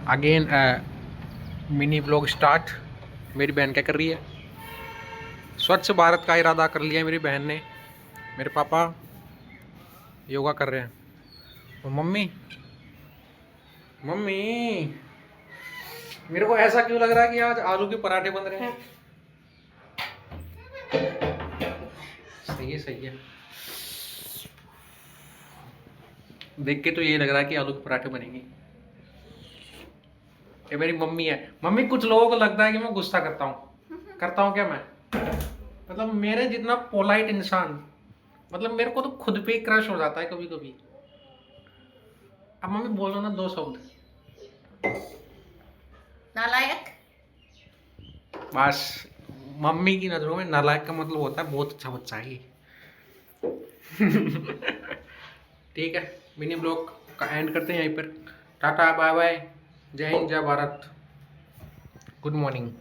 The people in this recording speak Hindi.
Again mini blog start. मेरी बहन क्या कर रही है? स्वच्छ भारत का इरादा कर लिया मेरी बहन ने। मेरे पापा योगा कर रहे हैं और मम्मी मम्मी मेरे को ऐसा क्यों लग रहा है कि आज आलू के पराठे बन रहे हैं। सही है सही है, देख के तो ये लग रहा है कि आलू के पराठे बनेंगे। ये मेरी मम्मी है। मम्मी, कुछ लोगों को लगता है कि मैं गुस्सा करता हूँ क्या मैं? मतलब मेरे जितना पोलाइट इंसान, मतलब मेरे को तो खुद पे क्रश हो जाता है कभी कभी। अब मम्मी बोलो ना 2 शब्द। नालायक। बस, मम्मी की नजरों में नालायक का मतलब होता है बहुत अच्छा बच्चा है ये। ठीक है, मिनी ब्लॉग का एंड करते हैं यहीं पर। टाटा बाय बाय, जय हिंद जय भारत, गुड मॉर्निंग।